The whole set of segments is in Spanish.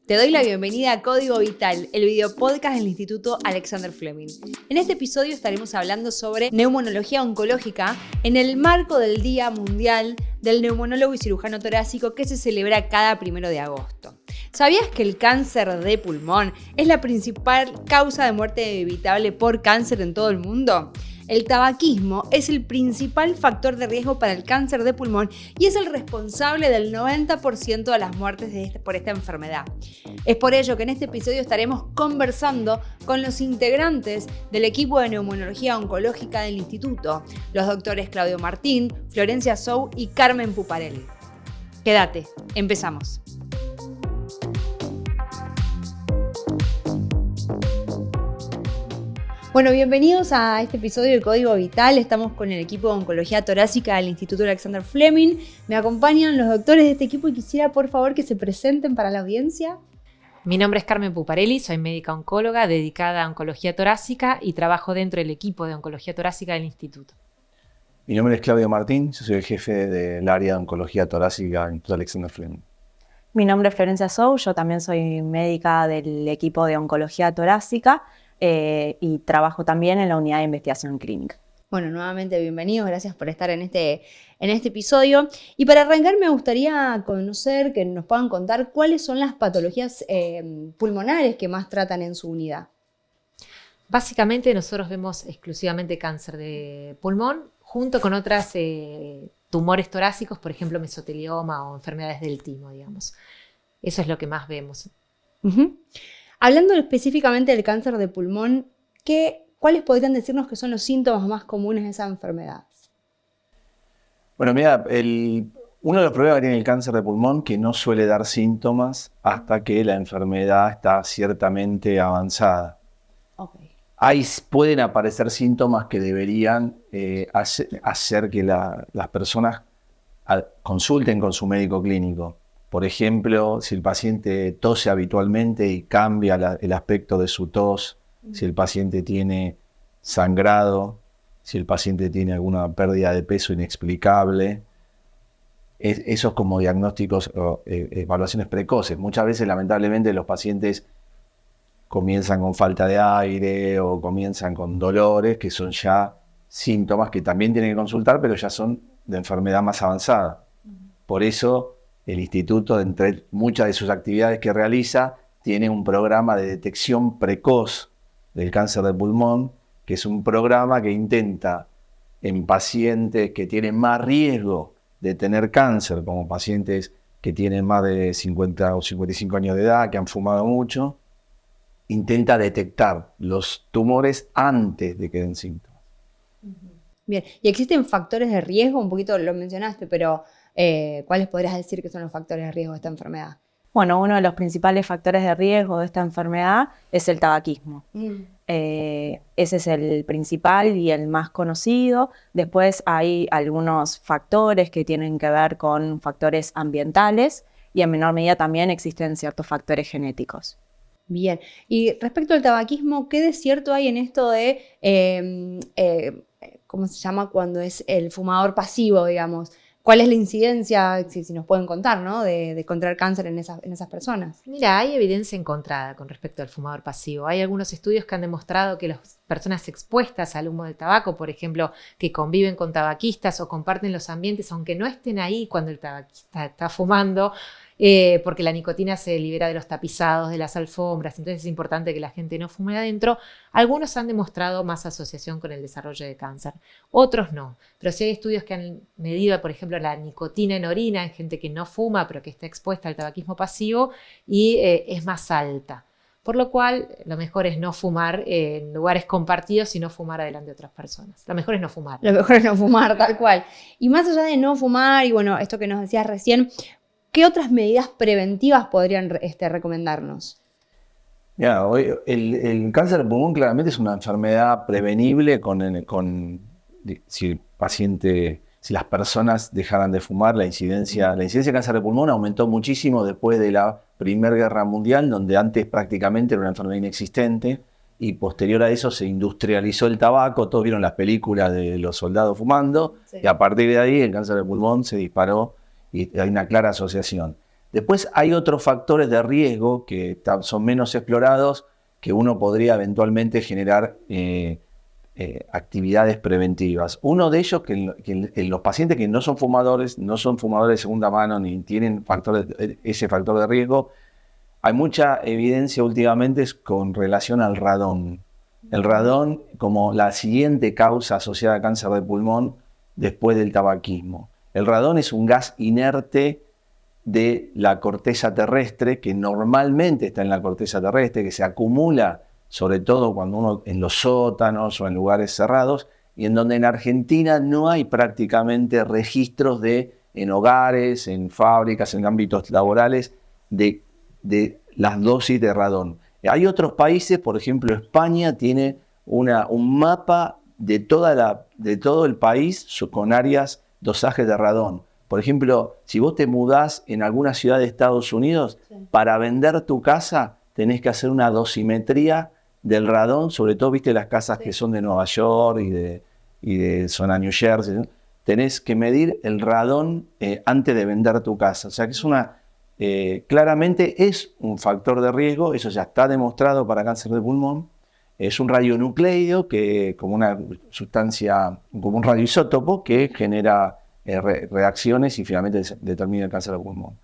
Te doy la bienvenida a Código Vital, el videopodcast del Instituto Alexander Fleming. En este episodio estaremos hablando sobre neumonología oncológica en el marco del Día Mundial del Neumonólogo y Cirujano Torácico que se celebra cada 1 de agosto. ¿Sabías que el cáncer de pulmón es la principal causa de muerte evitable por cáncer en todo el mundo? El tabaquismo es el principal factor de riesgo para el cáncer de pulmón y es el responsable del 90% de las muertes por esta enfermedad. Es por ello que en este episodio estaremos conversando con los integrantes del equipo de neumonología oncológica del instituto, los doctores Claudio Martín, Florencia Sou y Carmen Puparelli. Quédate, empezamos. Bueno, bienvenidos a este episodio de Código Vital. Estamos con el equipo de Oncología Torácica del Instituto Alexander Fleming. Me acompañan los doctores de este equipo y quisiera, por favor, que se presenten para la audiencia. Mi nombre es Carmen Puparelli, soy médica oncóloga dedicada a oncología torácica y trabajo dentro del equipo de oncología torácica del instituto. Mi nombre es Claudio Martín, yo soy el jefe del área de oncología torácica del Instituto Alexander Fleming. Mi nombre es Florencia Sou, yo también soy médica del equipo de oncología torácica y trabajo también en la unidad de investigación clínica. Bueno, nuevamente bienvenidos, gracias por estar en este episodio. Y para arrancar me gustaría conocer, que nos puedan contar cuáles son las patologías pulmonares que más tratan en su unidad. Básicamente nosotros vemos exclusivamente cáncer de pulmón junto con otras tumores torácicos, por ejemplo mesotelioma o enfermedades del timo, digamos. Eso es lo que más vemos. Uh-huh. Hablando específicamente del cáncer de pulmón, ¿cuáles podrían decirnos que son los síntomas más comunes de esa enfermedad? Bueno, mira, uno de los problemas que tiene el cáncer de pulmón que no suele dar síntomas hasta que la enfermedad está ciertamente avanzada. Okay. Pueden aparecer síntomas que deberían hacer que las personas consulten con su médico clínico. Por ejemplo, si el paciente tose habitualmente y cambia el aspecto de su tos, si el paciente tiene sangrado, si el paciente tiene alguna pérdida de peso inexplicable, esos como diagnósticos o evaluaciones precoces. Muchas veces, lamentablemente, los pacientes comienzan con falta de aire o comienzan con dolores, que son ya síntomas que también tienen que consultar, pero ya son de enfermedad más avanzada. Por eso, el instituto, entre muchas de sus actividades que realiza, tiene un programa de detección precoz del cáncer de pulmón, que es un programa que intenta en pacientes que tienen más riesgo de tener cáncer, como pacientes que tienen más de 50 o 55 años de edad, que han fumado mucho, intenta detectar los tumores antes de que den síntomas. Bien, ¿y existen factores de riesgo? Un poquito lo mencionaste, pero ¿cuáles podrías decir que son los factores de riesgo de esta enfermedad? Bueno, uno de los principales factores de riesgo de esta enfermedad es el tabaquismo. Ese es el principal y el más conocido. Después hay algunos factores que tienen que ver con factores ambientales y en menor medida también existen ciertos factores genéticos. Bien, y respecto al tabaquismo, ¿qué de cierto hay en esto de, ¿cómo se llama? Cuando es el fumador pasivo, digamos? ¿Cuál es la incidencia, si nos pueden contar, ¿no? de contraer cáncer en esas personas? Mira, hay evidencia encontrada con respecto al fumador pasivo. Hay algunos estudios que han demostrado que las personas expuestas al humo del tabaco, por ejemplo, que conviven con tabaquistas o comparten los ambientes, aunque no estén ahí cuando el tabaquista está fumando, porque la nicotina se libera de los tapizados, de las alfombras, entonces es importante que la gente no fume adentro. Algunos han demostrado más asociación con el desarrollo de cáncer, otros no. Pero sí hay estudios que han medido, por ejemplo, la nicotina en orina en gente que no fuma, pero que está expuesta al tabaquismo pasivo y es más alta. Por lo cual, lo mejor es no fumar en lugares compartidos y no fumar adelante de otras personas. Lo mejor es no fumar. Lo mejor es no fumar, tal cual. Y más allá de no fumar, y bueno, esto que nos decías recién, ¿qué otras medidas preventivas podrían recomendarnos? Ya, hoy el cáncer de pulmón claramente es una enfermedad prevenible si las personas dejaran de fumar. La incidencia de cáncer de pulmón aumentó muchísimo después de la Primera Guerra Mundial, donde antes prácticamente era una enfermedad inexistente, y posterior a eso se industrializó el tabaco. Todos vieron las películas de los soldados fumando, sí. Y a partir de ahí el cáncer de pulmón se disparó y hay una clara asociación. Después hay otros factores de riesgo que son menos explorados, que uno podría eventualmente generar actividades preventivas. Uno de ellos, que en los pacientes que no son fumadores de segunda mano ni tienen ese factor de riesgo, hay mucha evidencia últimamente con relación al radón. El radón como la siguiente causa asociada a cáncer de pulmón después del tabaquismo. El radón es un gas inerte de la corteza terrestre, que normalmente está en la corteza terrestre, que se acumula sobre todo cuando uno en los sótanos o en lugares cerrados, y en donde en Argentina no hay prácticamente registros en hogares, en fábricas, en ámbitos laborales, de las dosis de radón. Hay otros países, por ejemplo España tiene un mapa de todo el país con áreas dosajes de radón. Por ejemplo, si vos te mudás en alguna ciudad de Estados Unidos, para vender tu casa tenés que hacer una dosimetría del radón, sobre todo, viste, las casas que son de Nueva York y de zona New Jersey, ¿no? Tenés que medir el radón antes de vender tu casa. O sea que es claramente es un factor de riesgo, eso ya está demostrado para cáncer de pulmón. Es un radionucleido, como una sustancia, como un radioisótopo que genera reacciones y finalmente determina el cáncer de pulmón.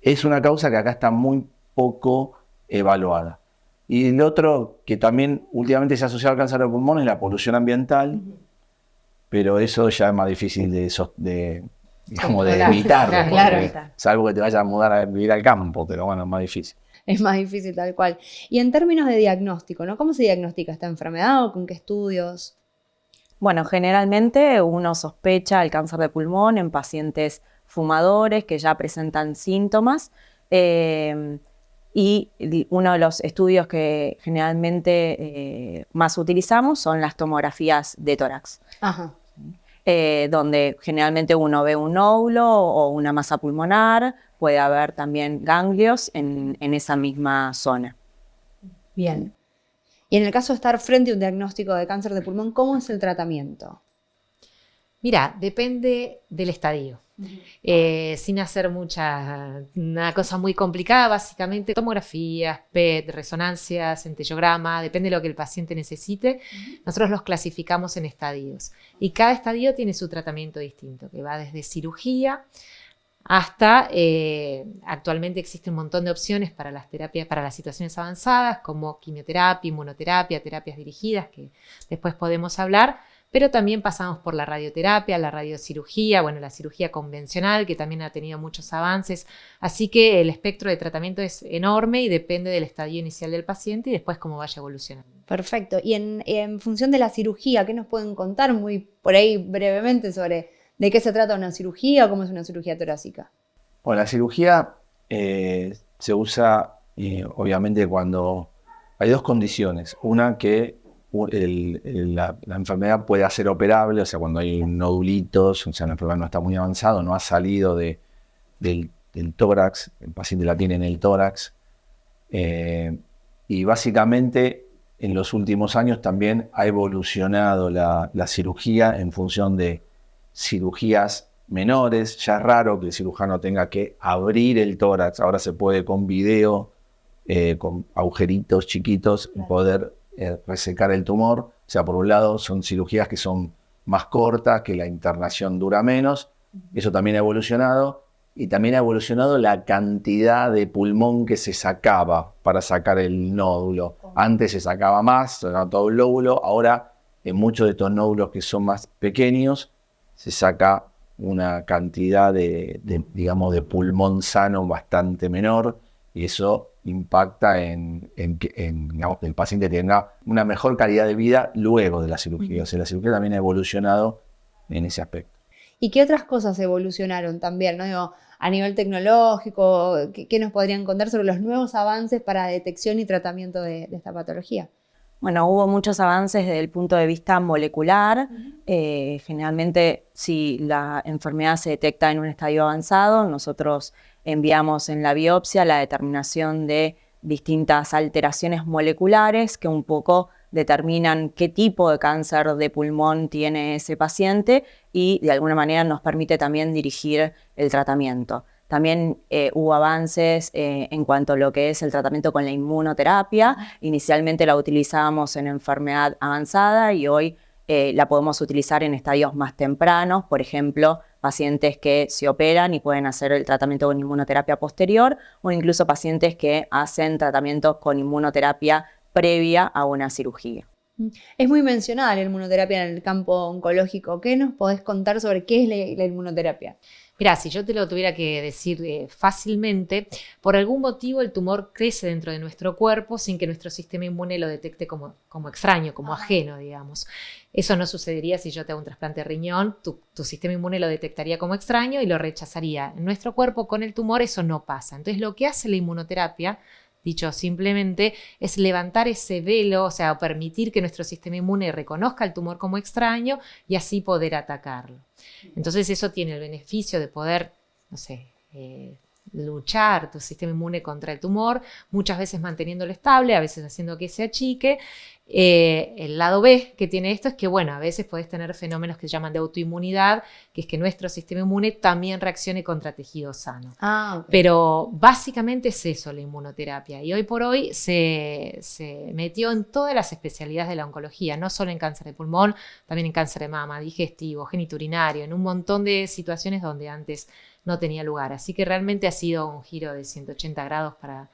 Es una causa que acá está muy poco evaluada. Y el otro que también últimamente se ha asociado al cáncer de pulmón es la polución ambiental, pero eso ya es más difícil de evitar, claro. Salvo que te vayas a mudar a vivir al campo, pero bueno, es más difícil. Es más difícil tal cual. Y en términos de diagnóstico, ¿no? ¿Cómo se diagnostica esta enfermedad o con qué estudios? Bueno, generalmente uno sospecha el cáncer de pulmón en pacientes fumadores que ya presentan síntomas. Y uno de los estudios que generalmente más utilizamos son las tomografías de tórax. Ajá. Donde generalmente uno ve un nódulo o una masa pulmonar, puede haber también ganglios en esa misma zona. Bien. Y en el caso de estar frente a un diagnóstico de cáncer de pulmón, ¿cómo es el tratamiento? Mira, depende del estadio. Sin hacer una cosa muy complicada, básicamente tomografías, PET, resonancias, centellograma, depende de lo que el paciente necesite. Nosotros los clasificamos en estadios y cada estadio tiene su tratamiento distinto, que va desde cirugía hasta, actualmente existe un montón de opciones para las terapias, para las situaciones avanzadas, como quimioterapia, inmunoterapia, terapias dirigidas, que después podemos hablar. Pero también pasamos por la radioterapia, la radiocirugía, bueno, la cirugía convencional, que también ha tenido muchos avances. Así que el espectro de tratamiento es enorme y depende del estadio inicial del paciente y después cómo vaya evolucionando. Perfecto. Y en función de la cirugía, ¿qué nos pueden contar muy por ahí brevemente sobre de qué se trata una cirugía o cómo es una cirugía torácica? Bueno, la cirugía se usa obviamente cuando hay dos condiciones. Una que la enfermedad puede ser operable, o sea, cuando hay nodulitos, o sea, la enfermedad no está muy avanzado, no ha salido del tórax, el paciente la tiene en el tórax, y básicamente en los últimos años también ha evolucionado la cirugía en función de cirugías menores. Ya es raro que el cirujano tenga que abrir el tórax, ahora se puede con video, con agujeritos chiquitos, poder resecar el tumor. O sea, por un lado son cirugías que son más cortas, que la internación dura menos. Eso también ha evolucionado. Y también ha evolucionado la cantidad de pulmón que se sacaba para sacar el nódulo. Antes se sacaba más, se sacaba todo el lóbulo. Ahora, en muchos de estos nódulos que son más pequeños, se saca una cantidad digamos, de pulmón sano bastante menor. Y eso impacta en digamos, que el paciente tenga una mejor calidad de vida luego de la cirugía. O sea, la cirugía también ha evolucionado en ese aspecto. ¿Y qué otras cosas evolucionaron también, ¿no? Digo, a nivel tecnológico, ¿qué nos podrían contar sobre los nuevos avances para detección y tratamiento de esta patología? Bueno, hubo muchos avances desde el punto de vista molecular. Generalmente, si la enfermedad se detecta en un estadio avanzado, nosotros enviamos en la biopsia la determinación de distintas alteraciones moleculares que un poco determinan qué tipo de cáncer de pulmón tiene ese paciente y de alguna manera nos permite también dirigir el tratamiento. También hubo avances en cuanto a lo que es el tratamiento con la inmunoterapia. Inicialmente la utilizábamos en enfermedad avanzada y hoy la podemos utilizar en estadios más tempranos, por ejemplo, pacientes que se operan y pueden hacer el tratamiento con inmunoterapia posterior, o incluso pacientes que hacen tratamientos con inmunoterapia previa a una cirugía. Es muy mencionada la inmunoterapia en el campo oncológico. ¿Qué nos podés contar sobre qué es la inmunoterapia? Mirá, si yo te lo tuviera que decir fácilmente, por algún motivo el tumor crece dentro de nuestro cuerpo sin que nuestro sistema inmune lo detecte como extraño, como ajeno, digamos. Eso no sucedería si yo te hago un trasplante de riñón, tu sistema inmune lo detectaría como extraño y lo rechazaría. En nuestro cuerpo con el tumor eso no pasa. Entonces lo que hace la inmunoterapia, dicho simplemente, es levantar ese velo, o sea, permitir que nuestro sistema inmune reconozca el tumor como extraño y así poder atacarlo. Entonces eso tiene el beneficio de poder, no sé, luchar tu sistema inmune contra el tumor, muchas veces manteniéndolo estable, a veces haciendo que se achique. El lado B que tiene esto es que, bueno, a veces podés tener fenómenos que se llaman de autoinmunidad, que es que nuestro sistema inmune también reaccione contra tejido sano. Okay. Pero básicamente es eso la inmunoterapia. Y hoy por hoy se metió en todas las especialidades de la oncología, no solo en cáncer de pulmón, también en cáncer de mama, digestivo, genitourinario, en un montón de situaciones donde antes no tenía lugar. Así que realmente ha sido un giro de 180 grados para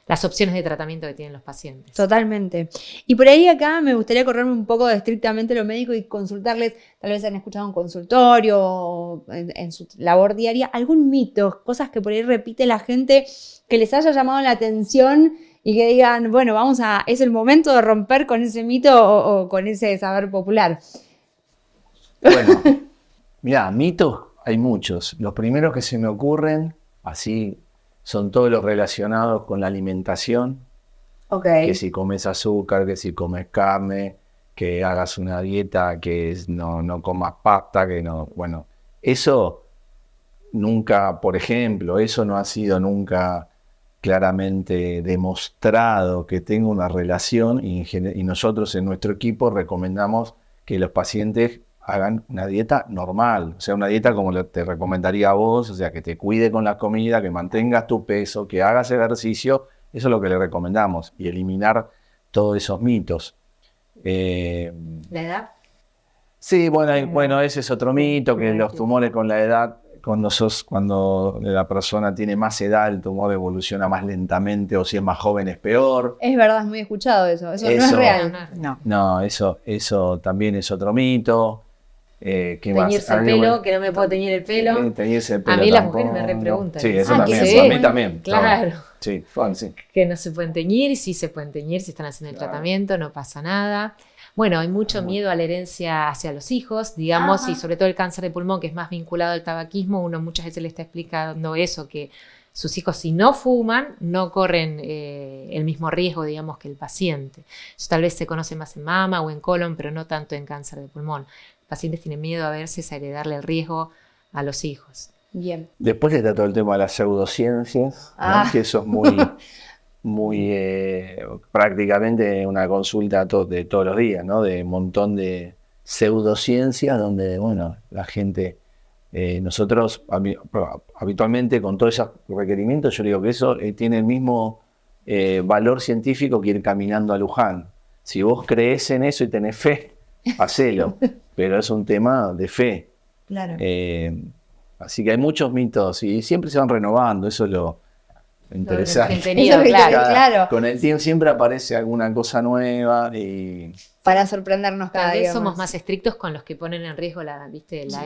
las opciones de tratamiento que tienen los pacientes. Totalmente. Y por ahí acá me gustaría correrme un poco de estrictamente lo médico y consultarles, tal vez han escuchado en consultorio o en su labor diaria, algún mito, cosas que por ahí repite la gente que les haya llamado la atención y que digan, bueno, es el momento de romper con ese mito o con ese saber popular. Bueno, mirá, mitos hay muchos. Los primeros que se me ocurren, así, son todos los relacionados con la alimentación. Okay. Que si comes azúcar, que si comes carne, que hagas una dieta, que no comas pasta, que no... Bueno, eso nunca, por ejemplo, eso no ha sido nunca claramente demostrado que tenga una relación y nosotros en nuestro equipo recomendamos que los pacientes hagan una dieta normal, o sea, una dieta como te recomendaría a vos, o sea, que te cuide con la comida, que mantengas tu peso, que hagas ejercicio, eso es lo que le recomendamos, y eliminar todos esos mitos. ¿La edad? Sí, bueno, ese es otro mito, que los tumores con la edad, cuando la persona tiene más edad, el tumor evoluciona más lentamente, o si es más joven es peor. Es verdad, es muy escuchado eso no es real. No, eso también es otro mito. Teñirse el pelo, que no me puedo teñir el pelo. Teñirse el pelo a mí las tampoco, mujeres me repreguntan. Sí, eso también, sí, a mí también. Claro. Sí, sí. Que no se pueden teñir, sí se pueden teñir, si están haciendo el tratamiento, no pasa nada. Bueno, hay mucho miedo a la herencia hacia los hijos, digamos, y sobre todo el cáncer de pulmón, que es más vinculado al tabaquismo, uno muchas veces le está explicando eso, que sus hijos si no fuman, no corren el mismo riesgo, digamos, que el paciente. Eso tal vez se conoce más en mama o en colon, pero no tanto en cáncer de pulmón. Los pacientes tienen miedo a veces a heredarle el riesgo a los hijos. Bien. Después está todo el tema de las pseudociencias, ¿no? Que eso es muy prácticamente una consulta de todos los días, ¿no? De un montón de pseudociencias donde, bueno, la gente, nosotros habitualmente con todos esos requerimientos, yo digo que eso tiene el mismo valor científico que ir caminando a Luján. Si vos crees en eso y tenés fe, hacelo, pero es un tema de fe. Claro. Así que hay muchos mitos y siempre se van renovando, eso es lo interesante. Claro. Con el tiempo siempre aparece alguna cosa nueva y... Para sorprendernos cada vez día somos más estrictos con los que ponen en riesgo la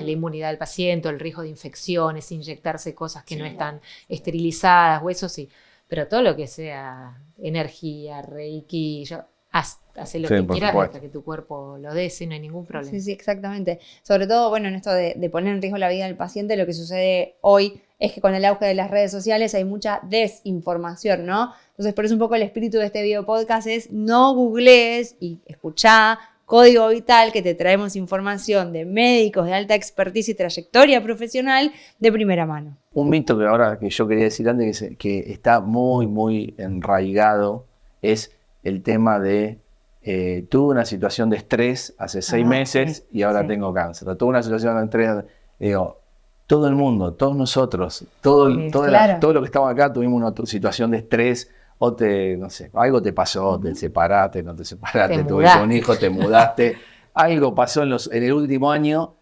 inmunidad del paciente, el riesgo de infecciones, inyectarse cosas que no están esterilizadas o eso sí. Pero todo lo que sea energía, reiki, haz lo que quieras hasta que tu cuerpo lo dé, no hay ningún problema. Sí, exactamente. Sobre todo, bueno, en esto de poner en riesgo la vida del paciente, lo que sucede hoy es que con el auge de las redes sociales hay mucha desinformación, ¿no? Entonces, por eso un poco el espíritu de este video podcast es no googlees y escuchá Código Vital, que te traemos información de médicos de alta expertise y trayectoria profesional de primera mano. Un mito que yo quería decir antes, que está muy, muy enraigado, es el tema de tuve una situación de estrés hace 6 meses y ahora tengo cáncer. Tuve una situación de estrés, digo, todo el mundo, todos nosotros, claro. todo lo que estamos acá tuvimos una situación de estrés, o no sé, algo te pasó, te separaste, no te separaste, tuviste un hijo, te mudaste, algo pasó en el último año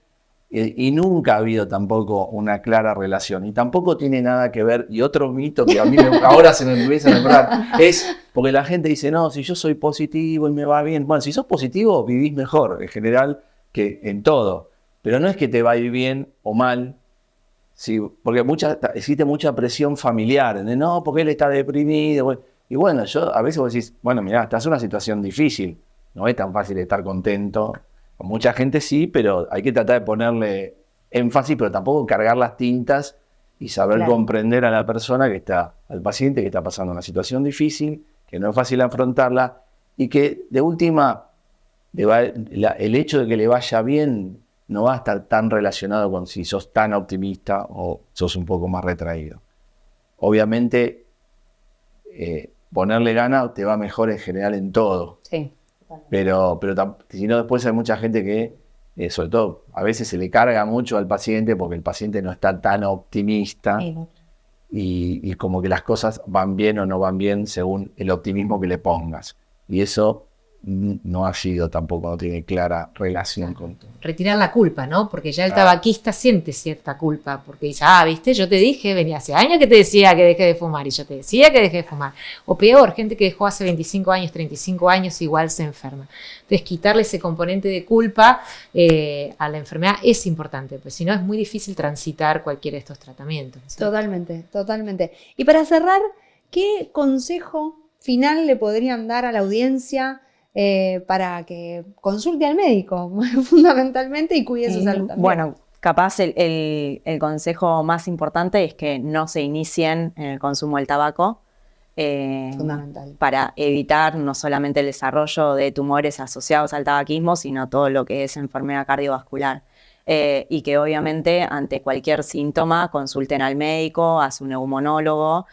y nunca ha habido tampoco una clara relación. Y tampoco tiene nada que ver, y otro mito que a mí ahora se me empieza a nombrar, es porque la gente dice, no, si yo soy positivo y me va bien. Bueno, si sos positivo, vivís mejor en general que en todo. Pero no es que te va a ir bien o mal, sí, porque existe mucha presión familiar, de no, porque él está deprimido. Y bueno, yo a veces vos decís, bueno, mirá, estás en una situación difícil, no es tan fácil estar contento. Con mucha gente sí, pero hay que tratar de ponerle énfasis, pero tampoco cargar las tintas y saber comprender a la persona al paciente que está pasando una situación difícil, que no es fácil afrontarla y que de última, el hecho de que le vaya bien no va a estar tan relacionado con si sos tan optimista o sos un poco más retraído. Obviamente, ponerle ganas te va mejor en general en todo. Sí. Pero si no, después hay mucha gente que, sobre todo, a veces se le carga mucho al paciente porque el paciente no está tan optimista y como que las cosas van bien o no van bien según el optimismo que le pongas. Y eso no ha sido tampoco, no tiene clara relación con todo. Retirar la culpa, ¿no? Porque ya el tabaquista siente cierta culpa, porque dice, viste, yo te dije, venía hace años que te decía que deje de fumar y yo te decía que deje de fumar. O peor, gente que dejó hace 25 años, 35 años, igual se enferma. Entonces, quitarle ese componente de culpa a la enfermedad es importante, pues si no es muy difícil transitar cualquiera de estos tratamientos, ¿sí? Totalmente, totalmente. Y para cerrar, ¿qué consejo final le podrían dar a la audiencia para que consulte al médico, fundamentalmente, y cuide su salud también? Bueno, capaz el consejo más importante es que no se inicien en el consumo del tabaco. Fundamental. Para evitar no solamente el desarrollo de tumores asociados al tabaquismo, sino todo lo que es enfermedad cardiovascular. Y que obviamente ante cualquier síntoma consulten al médico, a su neumonólogo,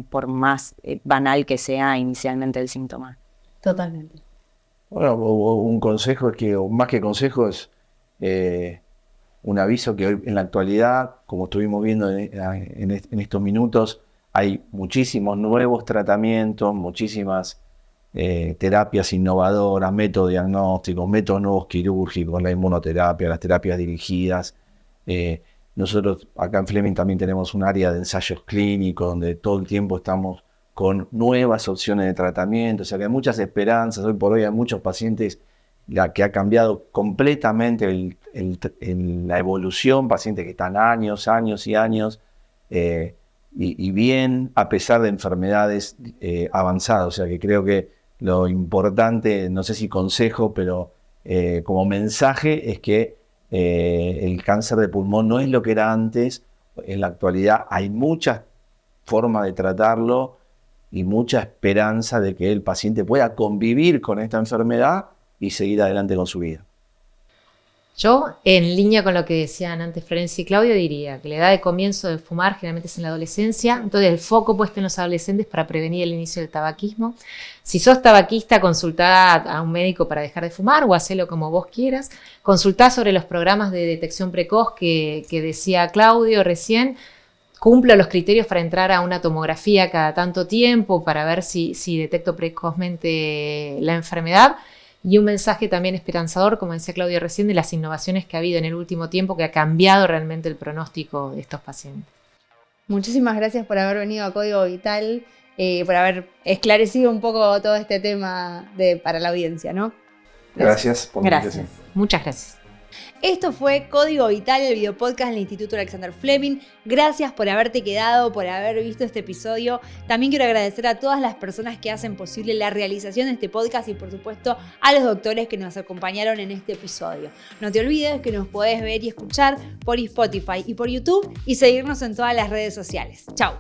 por más banal que sea inicialmente el síntoma. Totalmente. Bueno, un consejo es que, o más que consejo, es un aviso que hoy en la actualidad, como estuvimos viendo en estos minutos, hay muchísimos nuevos tratamientos, muchísimas terapias innovadoras, métodos diagnósticos, métodos nuevos quirúrgicos, la inmunoterapia, las terapias dirigidas. Nosotros acá en Fleming también tenemos un área de ensayos clínicos donde todo el tiempo estamos con nuevas opciones de tratamiento, o sea que hay muchas esperanzas. Hoy por hoy hay muchos pacientes que ha cambiado completamente la evolución, pacientes que están años y años, y bien a pesar de enfermedades avanzadas. O sea que creo que lo importante, no sé si consejo, pero como mensaje es que el cáncer de pulmón no es lo que era antes. En la actualidad hay muchas formas de tratarlo y mucha esperanza de que el paciente pueda convivir con esta enfermedad y seguir adelante con su vida. Yo, en línea con lo que decían antes Florencia y Claudio, diría que la edad de comienzo de fumar generalmente es en la adolescencia, entonces el foco puesto en los adolescentes para prevenir el inicio del tabaquismo. Si sos tabaquista, consultá a un médico para dejar de fumar o hacelo como vos quieras. Consultá sobre los programas de detección precoz que decía Claudio recién. Cumplo los criterios para entrar a una tomografía cada tanto tiempo para ver si detecto precozmente la enfermedad. Y un mensaje también esperanzador, como decía Claudio recién, de las innovaciones que ha habido en el último tiempo que ha cambiado realmente el pronóstico de estos pacientes. Muchísimas gracias por haber venido a Código Vital, por haber esclarecido un poco todo este tema para la audiencia, ¿no? Gracias por la invitación. Muchas gracias. Esto fue Código Vital, el videopodcast del Instituto Alexander Fleming. Gracias por haberte quedado, por haber visto este episodio. También quiero agradecer a todas las personas que hacen posible la realización de este podcast y, por supuesto, a los doctores que nos acompañaron en este episodio. No te olvides que nos podés ver y escuchar por Spotify y por YouTube y seguirnos en todas las redes sociales. ¡Chao!